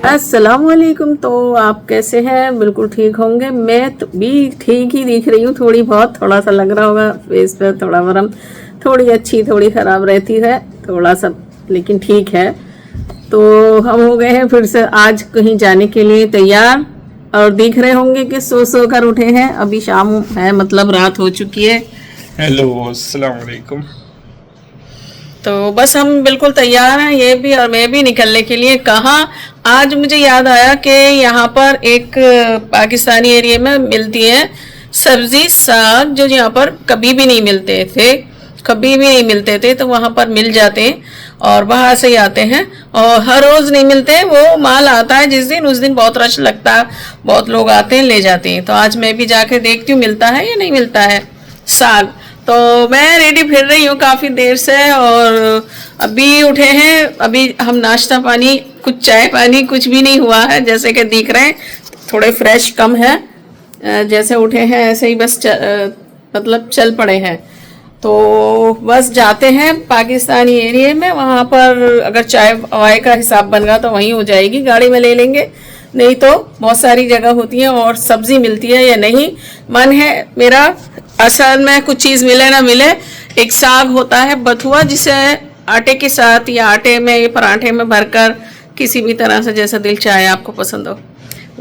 अस्सलामुअलैकुम। तो आप कैसे हैं? बिल्कुल ठीक होंगे। मैं तो भी ठीक ही दिख रही हूँ, थोड़ी बहुत, थोड़ा सा लग रहा होगा फेस पे थोड़ा वरम, थोड़ी अच्छी थोड़ी ख़राब रहती है थोड़ा सा, लेकिन ठीक है। तो हम हो गए हैं फिर से आज कहीं जाने के लिए तैयार, और दिख रहे होंगे कि सो कर उठे हैं। अभी शाम है, मतलब रात हो चुकी है। हेलो, अस्सलाम वालेकुम। तो बस हम बिल्कुल तैयार हैं, ये भी और मैं भी निकलने के लिए। कहाँ, आज मुझे याद आया कि यहाँ पर एक पाकिस्तानी एरिया में मिलती है सब्जी साग, जो यहाँ पर कभी भी नहीं मिलते थे, कभी भी नहीं मिलते थे, तो वहाँ पर मिल जाते हैं और बाहर से ही आते हैं। और हर रोज़ नहीं मिलते, वो माल आता है जिस दिन, उस दिन बहुत रश लगता है, बहुत लोग आते हैं ले जाते हैं। तो आज मैं भी जाके देखती हूँ मिलता है या नहीं मिलता है साग। तो मैं रेडी फिर रही हूँ काफ़ी देर से, और अभी उठे हैं। अभी हम नाश्ता पानी, कुछ चाय पानी कुछ भी नहीं हुआ है, जैसे कि दिख रहे हैं थोड़े फ्रेश कम है। जैसे उठे हैं ऐसे ही बस मतलब चल पड़े हैं। तो बस जाते हैं पाकिस्तानी एरिया में, वहाँ पर अगर चाय वाय का हिसाब बन गया तो वहीं हो जाएगी, गाड़ी में ले लेंगे। नहीं तो बहुत सारी जगह होती है और सब्जी मिलती है या नहीं। मन है मेरा असल में कुछ चीज़ मिले ना मिले, एक साग होता है बथुआ, जिसे आटे के साथ या आटे में या पराठे में भरकर किसी भी तरह से, जैसा दिल चाहे आपको पसंद हो,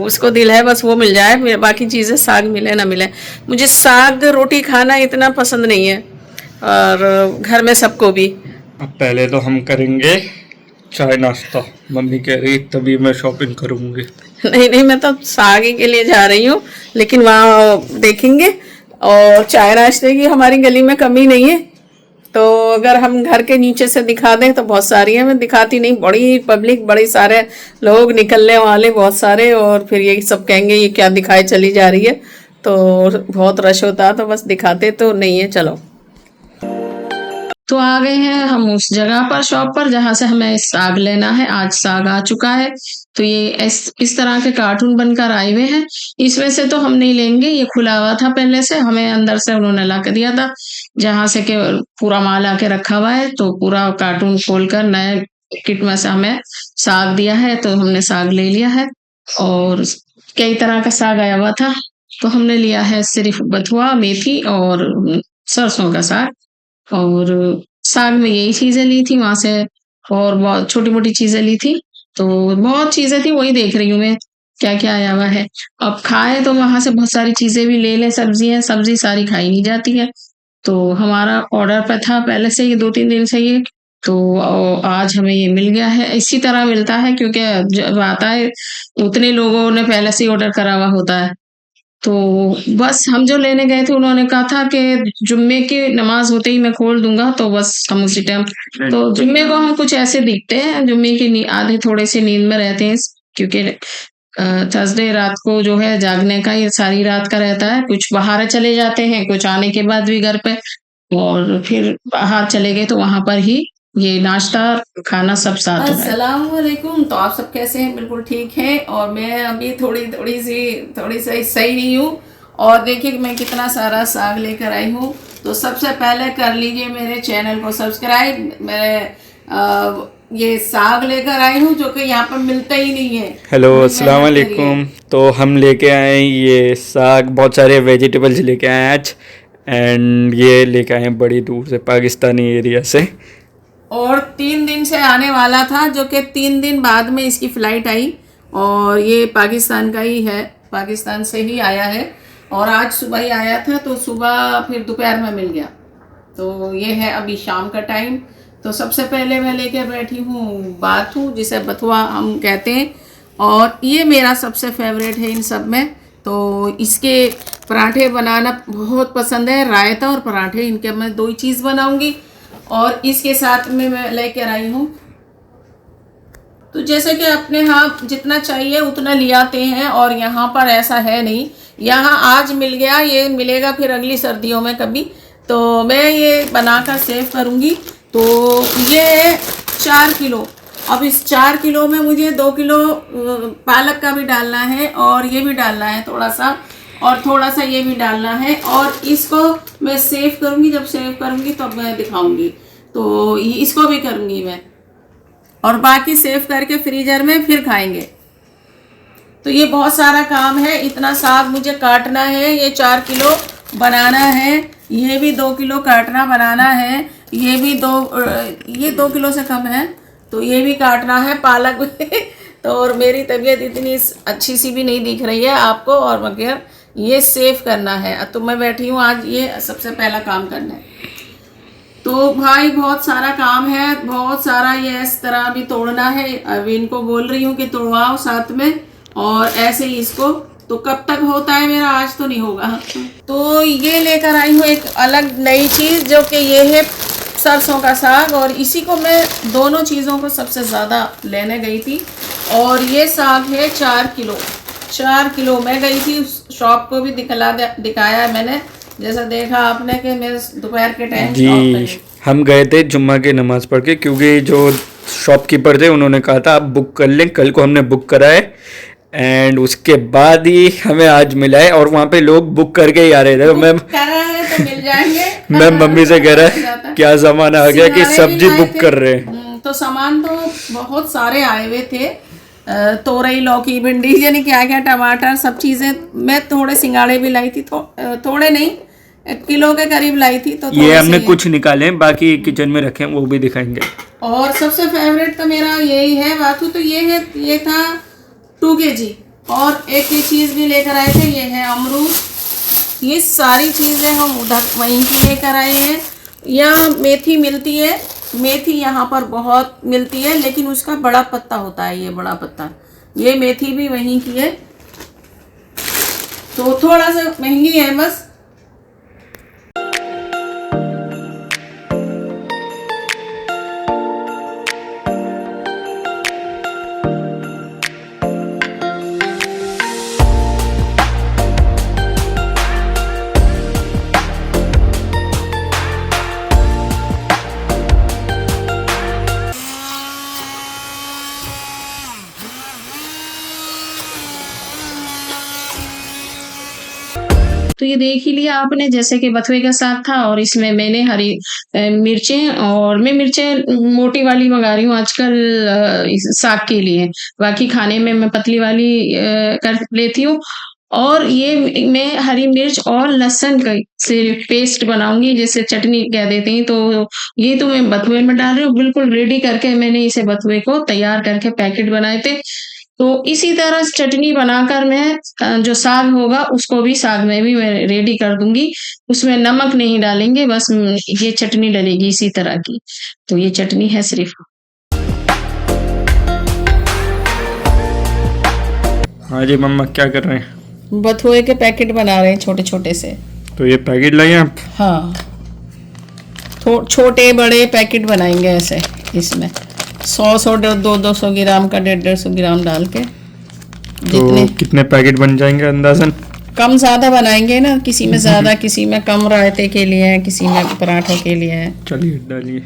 उसको दिल है बस वो मिल जाए, बाकी चीज़ें साग मिले ना मिले। मुझे साग रोटी खाना इतना पसंद नहीं है, और घर में सबको भी। अब पहले तो हम करेंगे चाय नाश्ता। मम्मी कह रही तभी मैं शॉपिंग करूँगी। नहीं नहीं, मैं तो साग ही के लिए जा रही हूँ, लेकिन वहाँ देखेंगे। और चाय नाश्ते की हमारी गली में कमी नहीं है, तो अगर हम घर के नीचे से दिखा दें तो बहुत सारी है। मैं दिखाती नहीं, बड़ी पब्लिक, बड़े सारे लोग निकलने वाले बहुत सारे, और फिर यही सब कहेंगे ये क्या दिखाए चली जा रही है। तो बहुत रश होता है, तो बस दिखाते तो नहीं है। चलो, तो आ गए हैं हम उस जगह पर, शॉप पर, जहां से हमें साग लेना है। आज साग आ चुका है। तो ये इस तरह के कार्टून बनकर आए हुए हैं। इसमें से तो हम नहीं लेंगे, ये खुला हुआ था पहले से, हमें अंदर से उन्होंने ला के दिया था, जहां से के पूरा माल आके रखा हुआ है। तो पूरा कार्टून खोलकर नए किट में से हमें साग दिया है, तो हमने साग ले लिया है। और कई तरह का साग आया हुआ था, तो हमने लिया है सिर्फ बथुआ, मेथी और सरसों का साग। और साग में यही चीजें ली थी वहां से, और बहुत छोटी मोटी चीजें ली थी। तो बहुत चीजें थी, वही देख रही हूँ मैं क्या क्या आया हुआ है। अब खाए तो वहां से बहुत सारी चीजें भी ले लें, सब्जी सारी खाई नहीं जाती है। तो हमारा ऑर्डर पे था पहले से ही, 2-3 दिन से ये। तो आज हमें ये मिल गया है। इसी तरह मिलता है क्योंकि जब आता है उतने लोगों ने पहले से ही ऑर्डर करा हुआ होता है। तो बस हम जो लेने गए थे, उन्होंने कहा था कि जुम्मे की नमाज होते ही मैं खोल दूंगा, तो बस हम उसी टाइम, तो जुम्मे को हम कुछ ऐसे दिखते हैं, जुम्मे की आधे थोड़े से नींद में रहते हैं, क्योंकि थर्सडे रात को जो है जागने का, ये सारी रात का रहता है। कुछ बाहर चले जाते हैं, कुछ आने के बाद भी घर पे, और फिर बाहर चले गए तो वहां पर ही ये नाश्ता खाना सब साथ हो रहा है। अस्सलाम वालेकुम। तो आप सब कैसे हैं? बिल्कुल ठीक है। और मैं अभी थोड़ी सी सही नहीं हूँ। और देखिए मैं कितना सारा साग लेकर आई हूँ। तो सबसे पहले कर लीजिए मेरे चैनल को सब्सक्राइब। मैं ये साग लेकर आई हूँ जो कि यहाँ पर मिलता ही नहीं है। हेलो, अस्सलाम वालेकुम। तो हम लेके आए ये साग, बहुत सारे वेजिटेबल्स लेके आए हैं आज। एंड ये लेके आए हैं बड़ी दूर से, पाकिस्तानी एरिया से। और 3 दिन से आने वाला था, जो कि 3 दिन बाद में इसकी फ़्लाइट आई। और ये पाकिस्तान का ही है, पाकिस्तान से ही आया है। और आज सुबह ही आया था, तो सुबह फिर दोपहर में मिल गया। तो ये है अभी शाम का टाइम। तो सबसे पहले मैं लेके बैठी हूँ बाथू, जिसे बथुआ हम कहते हैं। और ये मेरा सबसे फेवरेट है इन सब में। तो इसके पराठे बनाना बहुत पसंद है, रायता और पराठे, इनके मैं 2 ही चीज़ बनाऊंगी। और इसके साथ में मैं लेकर आई हूँ, तो जैसे कि अपने यहाँ जितना चाहिए उतना ले आते हैं, और यहाँ पर ऐसा है नहीं। यहाँ आज मिल गया, ये मिलेगा फिर अगली सर्दियों में कभी। तो मैं ये बनाकर सेव करूँगी। तो ये 4 किलो, अब इस 4 किलो में मुझे 2 किलो पालक का भी डालना है, और ये भी डालना है थोड़ा सा, और थोड़ा सा ये भी डालना है। और इसको मैं सेव करूँगी, जब सेव करूँगी तब मैं दिखाऊँगी। तो इसको भी करूँगी मैं, और बाकी सेव करके फ्रीजर में फिर खाएंगे। तो ये बहुत सारा काम है, इतना साग मुझे काटना है, ये 4 किलो बनाना है, ये भी 2 किलो काटना बनाना है, ये भी 2 किलो से कम है, तो ये भी काटना है, पालक भी तो और मेरी तबीयत इतनी अच्छी सी भी नहीं दिख रही है आपको, और मगर ये सेव करना है। तो मैं बैठी हूँ आज, ये सबसे पहला काम करना है। तो भाई बहुत सारा काम है, बहुत सारा ये इस तरह भी तोड़ना है। अभी इनको बोल रही हूँ कि तोड़वाओ साथ में, और ऐसे ही इसको, तो कब तक होता है मेरा, आज तो नहीं होगा। तो ये लेकर आई हूँ एक अलग नई चीज़, जो कि ये है सरसों का साग, और इसी को मैं दोनों चीज़ों को सबसे ज़्यादा लेने गई थी। और ये साग है 4 किलो, 4 किलो। मैं गई थी उस शॉप को भी दिखाया मैंने, जैसा देखा आपने कि मैं दोपहर के टाइम जी हम गए थे जुम्मा की नमाज़ पढ़ के, क्योंकि जो शॉपकीपर थे उन्होंने कहा था आप बुक कर लें। कल को हमने बुक करा है, एंड उसके बाद ही हमें आज मिला है, और वहाँ पे लोग बुक करके ही आ रहे थे। तो मैं करा है तो मिल जाएंगे। मैं मम्मी से कह रहा है क्या सामान आ गया कि सब्जी बुक कर रहे हैं। तो सामान तो बहुत सारे आए हुए थे, तोरई, लौकी, भिंडी, यानी क्या क्या, टमाटर, सब चीज़ें। मैं थोड़े सिंगाड़े भी लाई थी, थोड़े नहीं, 1 किलो के करीब लाई थी। तो ये हमने कुछ निकाले हैं, बाकी किचन में रखे हैं, वो भी दिखाएंगे। और सबसे फेवरेट तो मेरा यही है बातू, तो ये था 2 kg। और एक ही चीज़ भी लेकर आए थे, ये है अमरूद। ये सारी चीज़ें हम उधर वहीं की लेकर आए हैं। यहाँ मेथी मिलती है, मेथी यहाँ पर बहुत मिलती है, लेकिन उसका बड़ा पत्ता होता है, ये बड़ा पत्ता। ये मेथी भी वहीं की है, तो थोड़ा सा महंगी है बस। तो ये देख ही लिया आपने, जैसे कि बथुए का साग था, और इसमें मैंने हरी मिर्चें, और मैं मिर्चें मोटी वाली मंगा रही हूँ आजकल इस साग के लिए। बाकी खाने में मैं पतली वाली कर लेती हूँ। और ये मैं हरी मिर्च और लहसुन का से पेस्ट बनाऊंगी, जैसे चटनी कह देते हैं। तो ये तो मैं बथुए में डाल रही हूँ, बिल्कुल रेडी करके मैंने इसे बथुए को तैयार करके पैकेट बनाए थे। तो इसी तरह चटनी बनाकर मैं जो साग होगा उसको भी, साग में भी मैं रेडी कर दूंगी। उसमें नमक नहीं डालेंगे, बस ये चटनी डलेगी इसी तरह की। तो ये चटनी है सिर्फ। हाँ जी मम्मा, क्या कर रहे हैं? बथुए के पैकेट बना रहे हैं, छोटे छोटे से। तो ये पैकेट लाए आप? हाँ, छोटे बड़े पैकेट बनाएंगे ऐसे, इसमें 100 200 ग्राम का, 150 ग्राम डाल के। तो कितने पैकेट बन जाएंगे अंदाजन? कम ज्यादा बनाएंगे ना, किसी में ज्यादा, किसी में कम, रायते के लिए है, किसी में पराठों के लिए है। चलिए डालिए,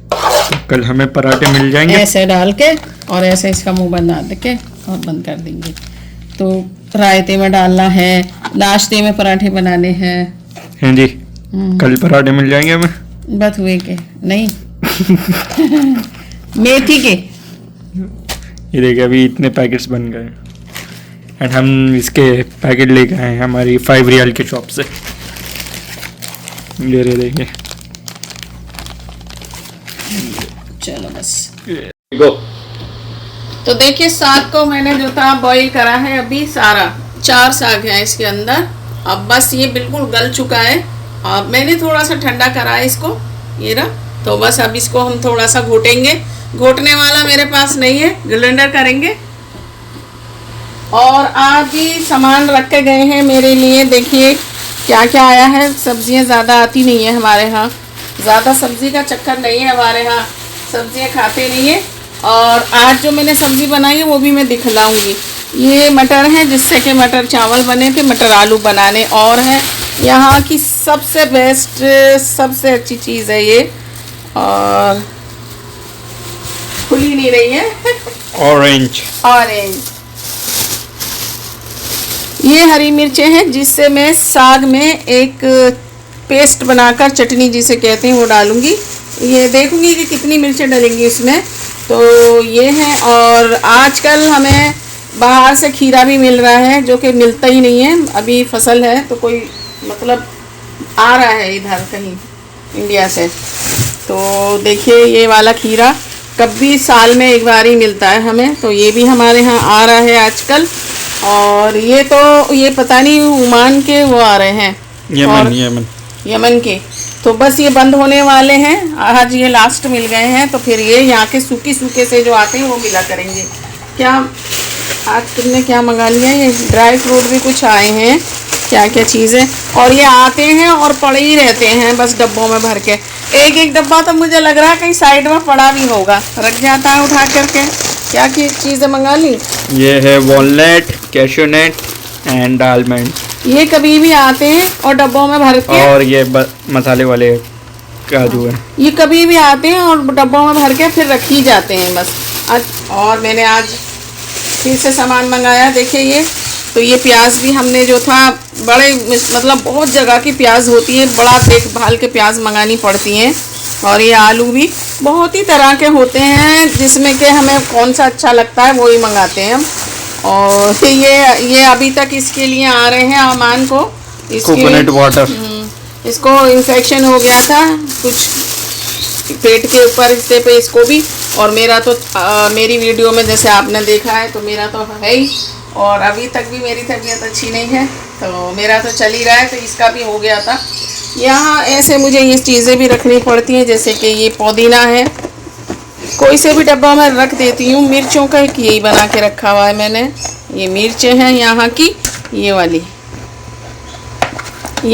तो कल हमें पराठे मिल जाएंगे। ऐसे डाल के और ऐसे इसका मुंह बना के और बंद कर देंगे। तो रायते में डालना है, नाश्ते में पराठे बनाने हैं। हैं जी, कल पराठे मिल जाएंगे हमें? बथुए के नहीं मेथी के। ये देखिए अभी इतने पैकेट्स बन गए, एंड हम इसके पैकेट लेके आए हैं हमारी 5 रियाल के शॉप से। ये रहे देखिए। चलो बस गो। तो देखिए साग को मैंने जो था बॉईल करा है अभी सारा, 4 साग है इसके अंदर। अब बस ये बिल्कुल गल चुका है। अब मैंने थोड़ा सा ठंडा करा है इसको, ये रहा। तो बस अब इसको हम थोड़ा सा घोटेंगे। घोटने वाला मेरे पास नहीं है, ग्राइंडर करेंगे। और आज भी सामान रख के गए हैं मेरे लिए, देखिए क्या क्या आया है। सब्जियां ज़्यादा आती नहीं है हमारे यहाँ, ज़्यादा सब्जी का चक्कर नहीं है हमारे यहाँ, सब्जियां खाते नहीं है। और आज जो मैंने सब्जी बनाई है वो भी मैं दिखलाऊंगी। ये मटर है, जिससे कि मटर चावल बने थे, मटर आलू बनाने और है। यहाँ की सबसे बेस्ट, सबसे अच्छी चीज़ है ये, और खुली नहीं रही है ऑरेंज। ये हरी मिर्चें हैं, जिससे मैं साग में एक पेस्ट बनाकर, चटनी जिसे कहते हैं, वो डालूंगी। ये देखूंगी कि कितनी मिर्चें डलेंगी इसमें। तो ये है। और आजकल हमें बाहर से खीरा भी मिल रहा है जो कि मिलता ही नहीं है, अभी फसल है तो कोई मतलब आ रहा है इधर कहीं इंडिया से। तो देखिए ये वाला खीरा कभी साल में एक बार ही मिलता है हमें, तो ये भी हमारे यहाँ आ रहा है आजकल। और ये तो ये पता नहीं ओमान के वो आ रहे हैं, यमन के। तो बस ये बंद होने वाले हैं, आज ये लास्ट मिल गए हैं, तो फिर ये यहाँ के सूखे सूखे से जो आते हैं वो मिला करेंगे। क्या आज तुमने क्या मंगा लिया? ये ड्राई फ्रूट भी कुछ आए हैं, क्या क्या चीज़ें, और ये आते हैं और पड़े ही रहते हैं बस डब्बों में भर के। एक एक डब्बा तो मुझे लग रहा है कहीं साइड में पड़ा भी होगा, रख जाता है उठा करके। क्या की चीज़ें मंगा ली? ये है वॉलनट, कैशूनट एंड आलमंड। ये कभी भी आते हैं और डब्बों में भर के, और ये मसाले वाले काजू है, ये कभी भी आते हैं और डब्बों में भर के फिर रख ही जाते हैं बस। और मैंने आज फिर से सामान मंगाया, देखिए ये तो ये प्याज भी हमने जो था बड़े मतलब बहुत जगह की प्याज होती है, बड़ा देखभाल के प्याज मंगानी पड़ती हैं। और ये आलू भी बहुत ही तरह के होते हैं जिसमें कि हमें कौन सा अच्छा लगता है वो ही मंगाते हैं हम। और ये अभी तक इसके लिए आ रहे हैं अमान को, कोकोनट वाटर। इसको इन्फेक्शन हो गया था कुछ पेट के ऊपर हिस्से पे इसको भी, और मेरा तो मेरी वीडियो में जैसे आपने देखा है तो मेरा तो है ही, और अभी तक भी मेरी तबीयत अच्छी नहीं है, तो मेरा तो चल ही रहा है, तो इसका भी हो गया था। यहाँ ऐसे मुझे ये चीज़ें भी रखनी पड़ती हैं, जैसे कि ये पुदीना है, कोई से भी डब्बा में रख देती हूँ। मिर्चों का एक यही बना के रखा हुआ है मैंने, ये मिर्चें हैं यहाँ की, ये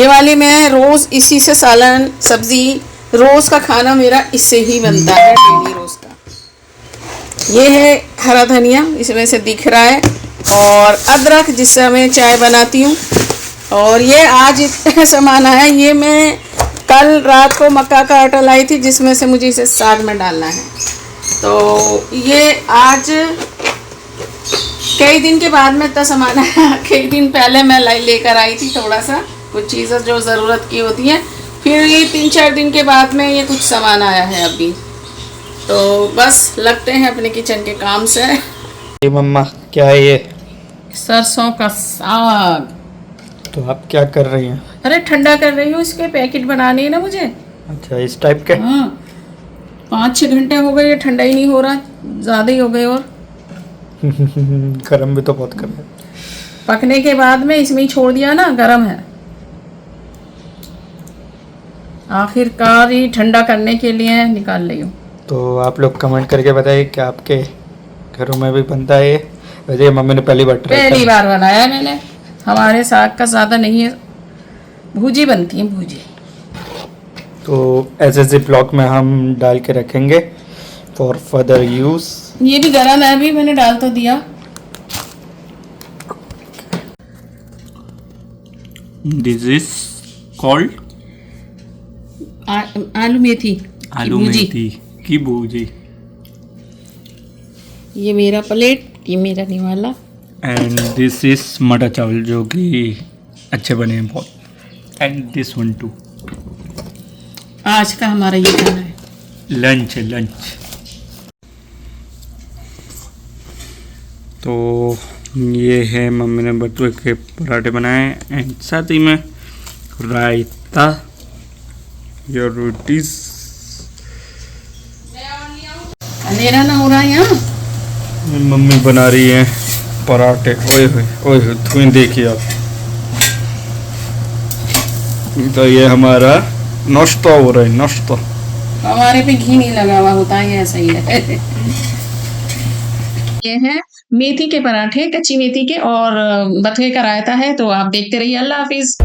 वाली मैं रोज़ इसी से सालन सब्ज़ी, रोज़ का खाना मेरा इससे ही बनता है डेली रोज़ का। ये है हरा धनिया, इसमें से दिख रहा है, और अदरक जिससे मैं चाय बनाती हूँ। और ये आज इतना सामान आया, ये मैं कल रात को मक्का का आटा लाई थी जिसमें से मुझे इसे साग में डालना है। तो ये आज कई दिन के बाद में इतना सामान आया, कई दिन पहले मैं लेकर आई थी थोड़ा सा कुछ चीज़ें जो ज़रूरत की होती हैं, फिर ये 3-4 दिन के बाद में ये कुछ सामान आया है अभी। तो बस लगते हैं अपने किचन के काम से। ये मम्मा क्या है ये? सरसों का साग। तो आप क्या कर रही हैं? अरे ठंडा कर रही हूँ, इसके पैकेट बनाने है ना मुझे। अच्छा इस टाइप के? हाँ 5-6 घंटे हो गए, ये ठंडा ही नहीं हो रहा, ज़्यादा ही हो गए। और गरम भी तो बहुत कर रहा है। पकने के बाद में इसमें ही छोड़ दिया ना, गरम है। आखिरकार ही ठंडा करने के लिए निकाल रही हूँ। तो आप लोग कमेंट करके बताइए कि आपके घरों में भी बनता है। वैसे ये मम्मी ने पहली बार बनाया मैंने। हमारे साग का ज़्यादा नहीं है, भूजी बनती है, भूजी। तो ऐसे ब्लॉक में हम डाल के रखेंगे फॉर फर्दर यूज। ये भी गरम है, अभी मैंने डाल तो दिया। दिस इज कॉल्ड आलू मेथी की भूजी। ये मेरा प्लेट, ये मेरा निवाला। एंड दिस इज मटर चावल जो कि अच्छे बने हैं बहुत। And this one two. आज का हमारा ये खाना है, लंच। तो ये है मम्मी ने बटुए के पराठे बनाए एंड साथ ही में रायता या रोटीज। अंधेरा ना हो रहा है यहाँ। मम्मी बना रही है पराठे। ओए होए धुएं देखिए आप। तो ये हमारा नाश्ता हो रहा है, नाश्ता। हमारे पे घी नहीं लगा हुआ होता है, ऐसा ही है। ये है मेथी के पराठे, कच्ची मेथी के, और बथुए का रायता है। तो आप देखते रहिए। अल्लाह हाफिज।